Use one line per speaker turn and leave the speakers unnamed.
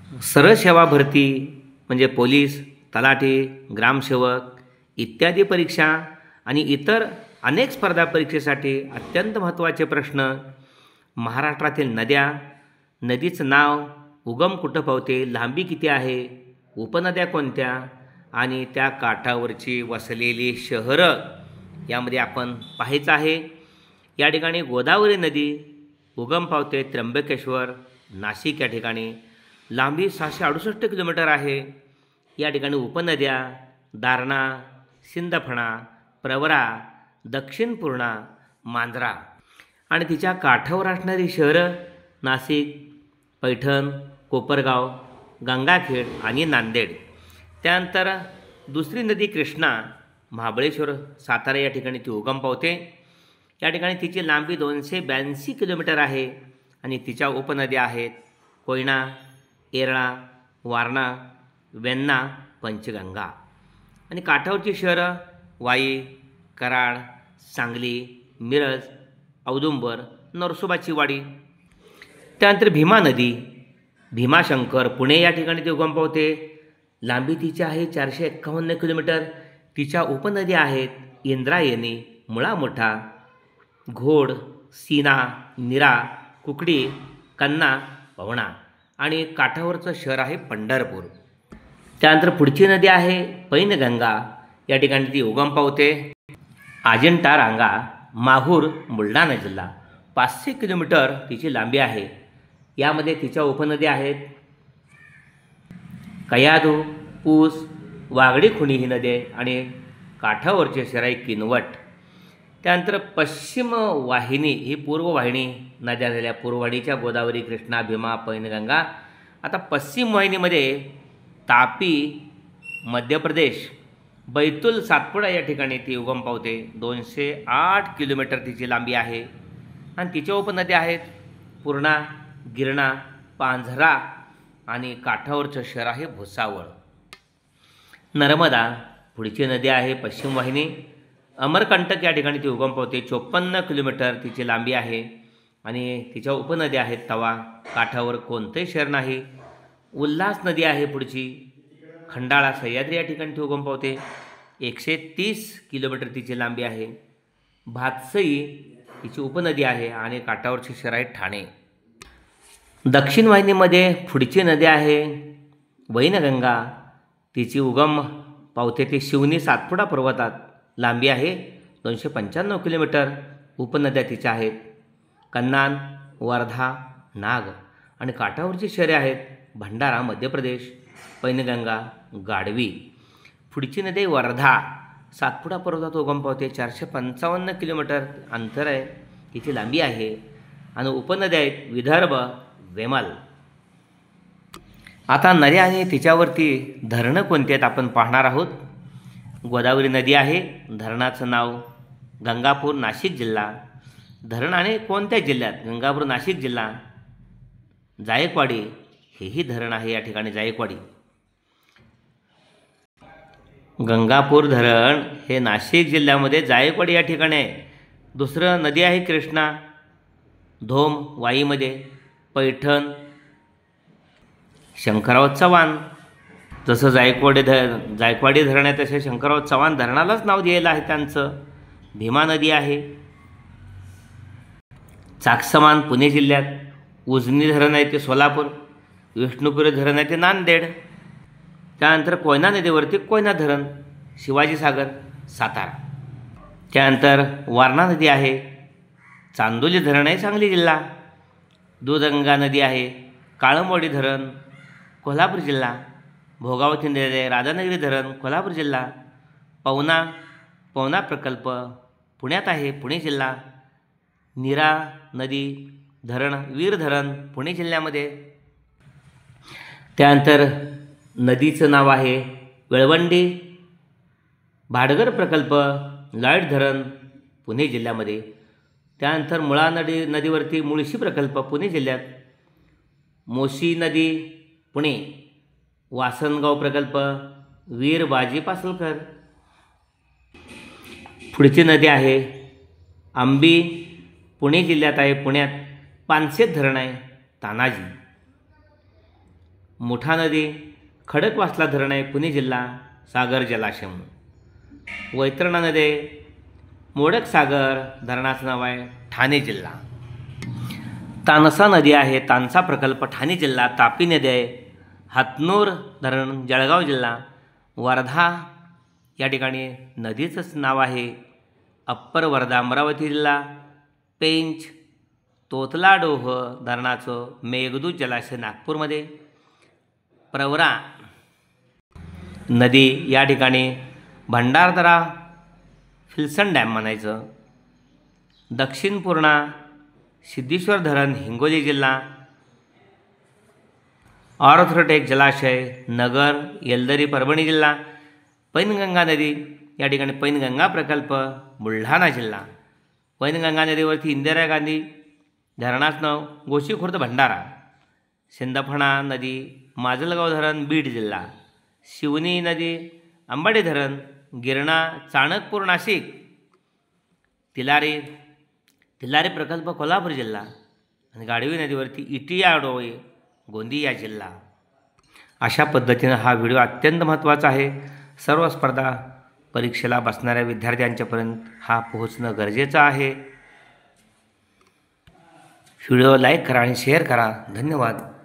सरळ सेवा भरती म्हणजे पोलीस, तलाठी, ग्रामसेवक इत्यादी परीक्षा आणि इतर अनेक स्पर्धा परीक्षेसाठी अत्यंत महत्त्वाचे प्रश्न, महाराष्ट्रातील नद्या, नदीचं नाव, उगम कुठं पावते, लांबी किती आहे, उपनद्या कोणत्या आणि त्या काठावरची वसलेली शहरं यामध्ये आपण पाहायचं आहे. या ठिकाणी गोदावरी नदी उगम पावते त्र्यंबकेश्वर, नाशिक या ठिकाणी. लांबी 668 किलोमीटर आहे. या ठिकाणी उपनद्या दारणा, सिंदफणा, प्रवरा, दक्षिण पूर्णा, मांजरा आणि तिच्या काठावर असणारी शहरं नाशिक, पैठण, कोपरगाव, गंगाखेड आणि नांदेड. त्यानंतर दुसरी नदी कृष्णा, महाबळेश्वर, सातारा या ठिकाणी ती उगम पावते. या ठिकाणी तिची लांबी 282 किलोमीटर आहे आणि तिच्या उपनद्या आहेत कोयना, येरळा, वारणा, वेण्णा, पंचगंगा आणि काठावरची शहरं वाई, कराड, सांगली, मिरज, औदुंबर, नरसोबाची वाडी. त्यानंतर भीमा नदी, भीमाशंकर, पुणे या ठिकाणी ती उगम पावते. लांबी तिची आहे 451 किलोमीटर. तिच्या उपनद्या आहेत इंद्रायणी, मुळा मोठा, घोड, सीना, निरा, कुकडी, कन्ना, पवना आणि काठावरचं शहर आहे पंढरपूर. त्यानंतर पुढची नदी आहे पैनगंगा. या ठिकाणी ती उगम पावते. अजिंठा रांगा, माहूर, बुलढाणा जिल्हा. 500 किलोमीटर तिची लांबी आहे. यामध्ये तिच्या उपनद्या आहेत कयाधू, पूस, वागडी खुणी ही नदी आणि काठावरचे शहर आहे किनवट. त्यानंतर पश्चिम वाहिनी ही पूर्व वाहिनी नद्या झाल्या. पूर्ववाहिनीच्या गोदावरी, कृष्णा, भीमा, पैनगंगा. आता पश्चिम वाहिनीमध्ये तापी, मध्य प्रदेश, बैतूल, सातपुडा या ठिकाणी ती उगम पावते. 208 किलोमीटर तिची लांबी आहे आणि तिच्या उपनद्या आहेत पूर्णा, गिरणा, पांझरा आणि काठावरचं शहर आहे भुसावळ. नर्मदा पुढची नदी आहे पश्चिम वाहिनी. अमरकंटक या ठिकाणी ती उगम पावते. 54 किलोमीटर तिची लांबी आहे आणि तिच्या उपनद्या आहेत तवा. काठावर कोणतेही शहर नाही. उल्हास नदी आहे पुढची. खंडाळा, सह्याद्री या ठिकाणी ती उगम पावते. 130 किलोमीटर तिची लांबी आहे. भातसई तिची उपनदी आहे आणि काठावरचे शहर आहे ठाणे. दक्षिण वाहिनीमध्ये पुढची नदी आहे वैनगंगा. तिची उगम पावते ते शिवनी, सातपुडा पर्वतात. लांबी आहे 295 किलोमीटर. उपनद्या तिच्या आहेत कन्नान, वर्धा, नाग आणि काठावरची शहरे आहेत भंडारा, मध्य प्रदेश, पैनगंगा, गाढवी. पुढची नदी वर्धा, सातपुडा पर्वतात उगम पावते. 455 किलोमीटर अंतर आहे तिची लांबी आहे आणि उपनद्या आहेत विदर्भ, वेमल. आता नद्या आणि तिच्यावरती धरणं कोणती आहेत आपण पाहणार आहोत. गोदावरी नदी आहे. धरणाचं नाव गंगापूर, नाशिक जिल्हा. धरण आणि कोणत्या जिल्ह्यात? गंगापूर, नाशिक जिल्हा. जायकवाडी हेही धरण आहे या ठिकाणी, जायकवाडी. गंगापूर धरण हे नाशिक जिल्ह्यामध्ये जायकवाडी या ठिकाणी आहे. दुसरं नदी आहे कृष्णा, धोम, वाईमध्ये. पैठण, शंकरराव चव्हाण. जसं जायकवाडी धरण आहे तसे शंकरराव चव्हाण धरणालाच नाव दिलेलं आहे त्यांचं. भीमा नदी आहे. चाकसमान पुणे जिल्ह्यात. उजनी धरण आहे ते सोलापूर. विष्णुपुरी धरण आहे ते नांदेड. त्यानंतर कोयना नदीवरती कोयना धरण, शिवाजी सागर, सातारा. त्यानंतर वारणा नदी आहे. चांदोली धरण आहे सांगली जिल्हा. दूधगंगा नदी आहे. काळंबवाडी धरण, कोल्हापूर जिल्हा. भोगावती नदी आहे. राधानगरी धरण, कोल्हापूर जिल्हा. पवना प्रकल्प पुण्यात आहे, पुणे जिल्हा. नीरा नदी धरण, वीर धरण, पुणे जिल्ह्यामध्ये. त्यानंतर नदीचं नाव आहे वेळवंडी. भाडगर प्रकल्प, लॉयड धरण, पुणे जिल्ह्यामध्ये. त्यानंतर मुळा नदीवरती मुळशी प्रकल्प, पुणे जिल्ह्यात. मोशी नदी, पुणे. वासनगाव प्रकल्प, वीर बाजी पासलकर. पुढची नदी आहे आंबी, पुणे जिल्ह्यात आहे. पुण्यात पानशेत धरण आहे, तानाजी. मुठा नदी, खडकवासला धरण आहे पुणे जिल्हा, सागर जलाशय म्हणून. वैतरणा नदी, मोडक सागर धरणाचं नाव आहे, ठाणे जिल्हा. तानसा नदी आहे, तानसा प्रकल्प ठाणे जिल्हा. तापी नदी आहे, हातनूर धरण जळगाव जिल्हा. वर्धा या ठिकाणी नदीचंच नाव आहे, अप्पर वर्धा अमरावती जिल्हा. पेंच तोतलाडोह धरणाचं मेघदूत जलाशय नागपूरमध्ये. प्रवरा नदी या ठिकाणी भंडारदरा फिल्सन डॅम म्हणायचं. दक्षिण पूर्णा सिद्धेश्वर धरण हिंगोली जिल्हा. ऑर्थ्रोटेक जलाशय नगर येलदरी परभणी जिल्हा. पैनगंगा नदी या ठिकाणी पैनगंगा प्रकल्प बुलढाणा जिल्हा. पैनगंगा नदीवरती इंदिरा गांधी धरणाचं नाव गोशीखुर्द भंडारा. सिंदफणा नदी माजलगाव धरण बीड जिल्हा. शिवनी नदी अंबाडी धरण गिरणा चाणकपूर नाशिक. तिलारी प्रकल्प कोल्हापूर जिल्हा. आणि गाढवी नदीवरती इटियाडोळे गोंदिया जिल्हा. अशा पद्धतीनं हा व्हिडिओ अत्यंत महत्त्वाचा आहे. सर्व स्पर्धा परीक्षेला बसणाऱ्या विद्यार्थ्यांच्यापर्यंत हा पोहोचणं गरजेचं आहे. व्हिडिओ लाईक करा आणि शेअर करा. धन्यवाद.